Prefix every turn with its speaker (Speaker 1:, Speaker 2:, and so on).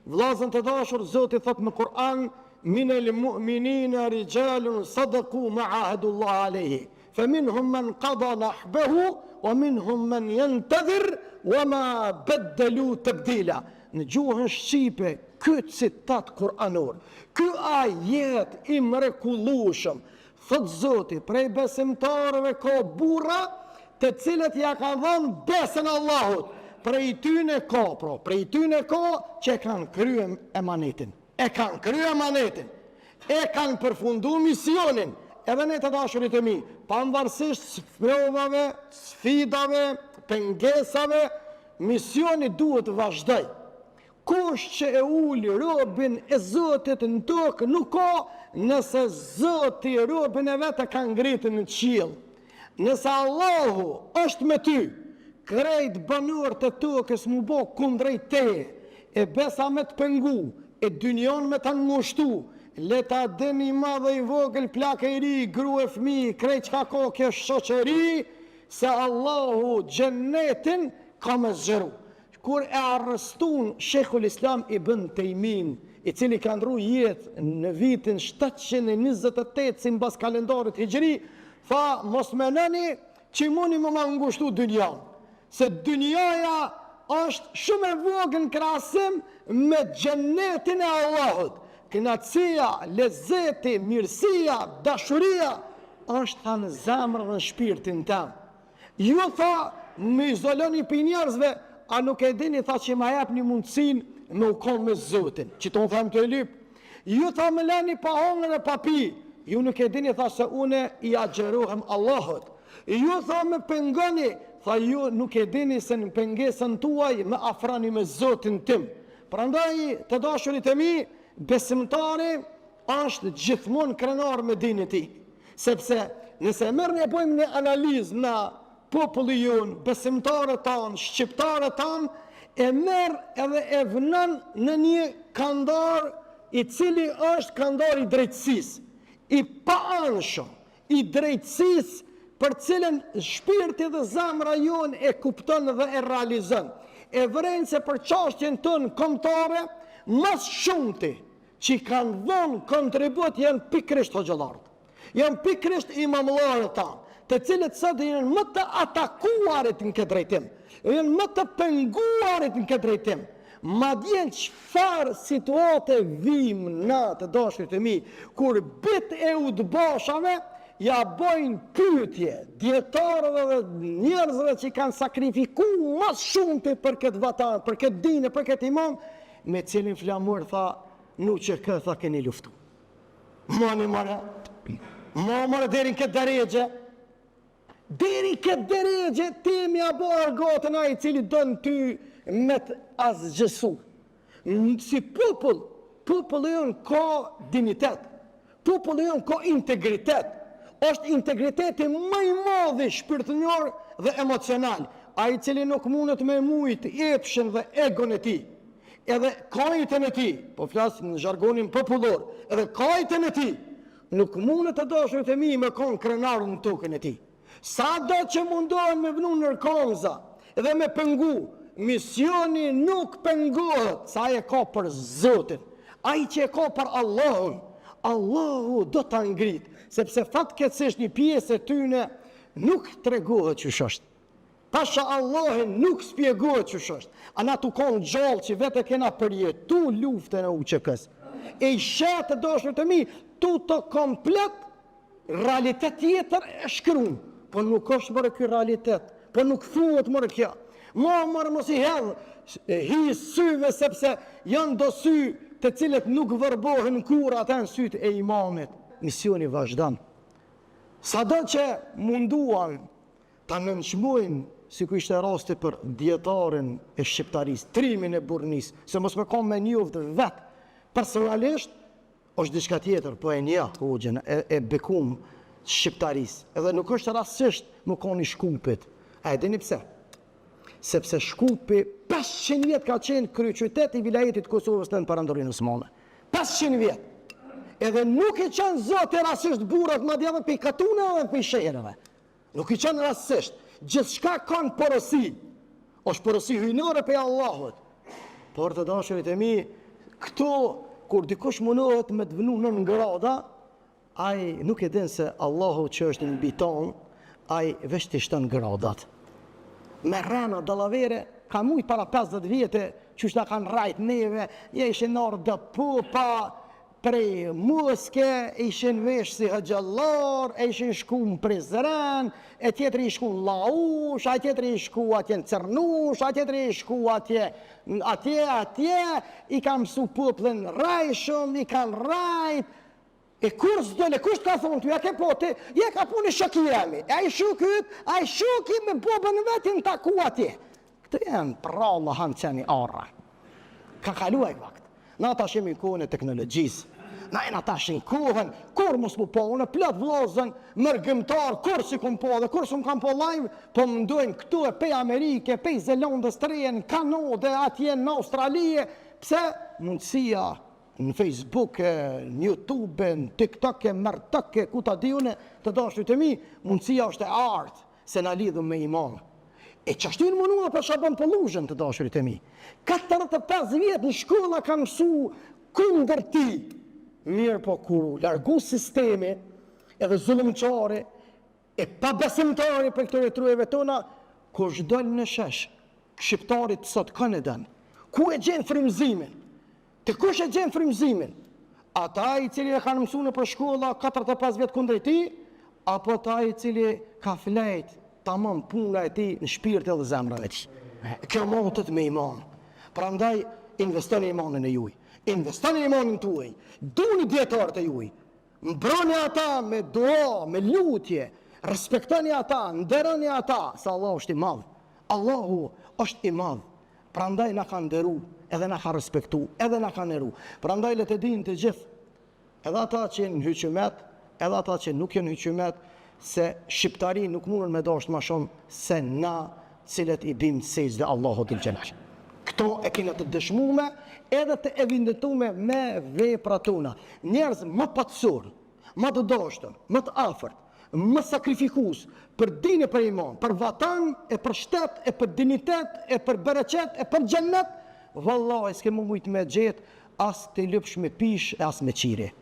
Speaker 1: Vllazën të dashur, Zoti thot në Kur'an: minal mu'minina rijalun sadaqu ma ahadullah alayhi faminhum man qada nahbahu wa minhum man yantadhir wa ma baddalu tabdila. Në gjuhën shqipe, ky citat kuranor, ky ajet i mrekullueshëm, thot Zoti, prej besimtarëve ka burra të cilët ja ka dhënë besën Allahut. Prej tyne ka që e kanë kryer emanetin. E kanë kryer emanetin. E kanë përfundu misionin. Edhe ne të dashurit e mi, pavarësisht provave, sfidave, pengesave, misioni duhet të vazhdoj. Kush që e uli robin e Zotit në tokë nuk ka, nëse Zoti robin e vetë ka ngritur në qiell. Nëse Allahu është me ty, krejt banor të tokës mu bo kundrejt teje, e besa me të pengu, e dynjon me të ngushtu, leta deni madhe i vogël, plaka i ri, gru e fmi, krejt ka ko kjo shoqëri, se Allahu gjennetin ka me zgjeru. Kur e arrestun Shekhull Islam Ibn Tejmin, i cili ka ndru jetë në vitin 728 si mbas kalendarit hijri, tha mos meneni që muni më ngushtu dynjan, se dynjaja është shumë e vogël në krahasim me gjennetin e Allahut. Kënaqësia, lezeti, mirësia, dashuria është tha në zemrën dhe shpirtin tëm. Ju tha më izoloni për njerëzve, a nuk e dini tha që ma jep një mundësin me u konë me Zotin, që të unë thamë të lyp. Ju tha me leni pa hongër e pa pi, ju nuk e dini tha se une i agjerohem Allahut. Ju tha me pengoni, tha ju nuk e dini se në pengesën tuaj me afrani me Zotin tim. Prandaj të dashurit e mi, besimtari është gjithmonë krenar me dinit ti. Sepse nëse mërë ne bojmë një analizë në populli jonë, besimtarët tanë, shqiptarët tanë, e merë edhe e vënën në një kandar i cili është kandar i drejtësisë, i pa-anshëm, i drejtësisë për cilën shpirti dhe zemra jonë e kupton dhe e realizon. E vërenë se për çështjen tonë kombëtare, mas shumëti që kanë dhënë kontribut janë pikërisht hoxhallarët. Janë pikërisht imamullarët tanë, të cilët sot janë më të atakuarit në këtë drejtim, janë më të penguarit në këtë drejtim. Madje çfarë situate vim na të dashurit e mi, kur bit e udbashave ja bojnë pyetje dietarëve dhe njerëzve që kanë sakrifikuar më shumë për këtë vatan, për këtë dinë, për këtë imam, me cilin flamur tha, nuk që këtë tha keni luftu. Mani mare deri në këtë darejgje, deri këtë deregje, ti mi a bërë gotën a i cili dënë ty me të asgjësu. Si popullë jonë ka dignitet, popullë jonë ka integritet, është integriteti më i madhi shpirtënjor dhe emocional, a i cili nuk mundet me mujt epshen dhe egon e ti, edhe kajten e ti, po flasë në zhargonin popullor, edhe kajten e ti, nuk mundet të dashurit e mi me konë krenarën në tokën e ti. Sa do që mundohen me vënu nërkonza edhe me pengu, misioni nuk pengohet, sa e ka për Zotin, a i që e ka për Allahun, Allahu do të ngrit, sepse fatkeqësisht një pjesë e tyne nuk tregohet që është. Pasha Allahin nuk spjegohet që është. A na tu konë gjallë që vete kena përjetu luftën e UÇK-s. E i shetë të dashur të mi, tu të komplet realitet tjetër e shkruan. Po nuk është mërë kjo realitet, po nuk thuhet mërë kjo. Mërë mos i hedhë, hi syve sepse janë do sy të cilët nuk vërbohen kur atë në sytë e imamit. Misioni vazhdan. Sa do që munduan të nënçmojnë, si ku ishte rasti për djetarin e shqiptarisë, trimin e burnis, se mos me kom me njoftë vetë, personalisht, është diçka tjetër, po e nja, hoxhen, e bekum shqiptarisë, edhe nuk është rastisht më koni Shkupit. A e dini pse? Sepse Shkupi 500 vjet ka qenë kryeqytet i vilajetit Kosovës në Perandorinë Osmane. 500 vjet. Edhe nuk i qenë zoti rastisht burrat madje edhe për katune edhe për shereve. Nuk i qenë rastisht. Gjithçka kanë porosi. Është porosi hyjnore për Allahut. Por të dashurit e mi, Këto, kur dikush mundohet me të vënu 9 grada, ai nuk e din se Allahu që është në biton, ai veç të shton gradat. Me rrena dallavere, ka mujt para 50 vjetë, që na kanë rajt neve, ishin orë dë pupa, prej muske, ishin vesh si hëgjallar, ishin shku në Prizren, e tjetëri i shku në Laush, a tjetëri i shku atje në Cernush, a tjetëri i shku atje, i kam mësu popullin rajshëm, i kanë rajt, e kur s'dole, kush t'ka thonë t'u, ja ke pote, ja ka puni shoki jemi, a i shoki me bobën vetin taku atje. Këtë janë pralla hanë qeni arra. Ka kaluaj vakt. Na ta shemi në kohën e teknologjisë. Na ta shemi kohën, kur mos mu po, unë plot vlozën, mërgëmtar, kur si kum po, dhe kur s'u kam po live, po më ndojnë këtu e pej Amerike, pej Zelandës të Re, në Kanade, atje në Australie, pse mundësia në Facebook, në YouTube, në TikTok, mërtëk, ku ta diune, të dashur të mi, mundësia është e artë, se na lidhëm me iman. E qashtu në mënua për shabën për luzhën të dashurit e mi. 45 vjetë në shkolla kanë mësu kundër ti. Mirë po kur largu sistemi edhe zulumqare e pa besimtari për këtore trujeve tona, kur shdojnë në shesh, shqiptarit sot kanë e dënë. Ku e gjenë frimzimin? Të kush e gjenë frimzimin? Ata i cili e kanë mësu në për shkolla 45 vjetë kundër ti, apo ata i cili ka flejt tamam puna e ti në shpirët edhe zemrën e ti. Kjo montet me iman. Prandaj, investoni imanin e juj. Investoni imanin të uj. Duni djetarët e juj. Mbroni ata me dua, me lutje. Respektoni ata, nderoni ata, se Allah është i madh. Allahu është i madh. Prandaj na ka nderu, edhe na ka respektu, edhe na ka nderu. Prandaj le të dinë të gjithë, edhe ata që në hyqëmet, edhe ata që nuk janë hyqëmet, se shqiptari nuk mundën me dashtë ma shumë se na cilët i bim sejtë dhe Allahu t'il gjelal. Këto e kina të dëshmume edhe të evidentume me vepra tona. Njerëz më patësur, më të dashtën, më të afërt, më sakrifikus për dinë e për iman, për vatan, e për shtet, e për dinitet, e për bereqet, e për gjennet, vallahi s'ke më mujtë me gjetë as të lëpsh me pish e as me qire.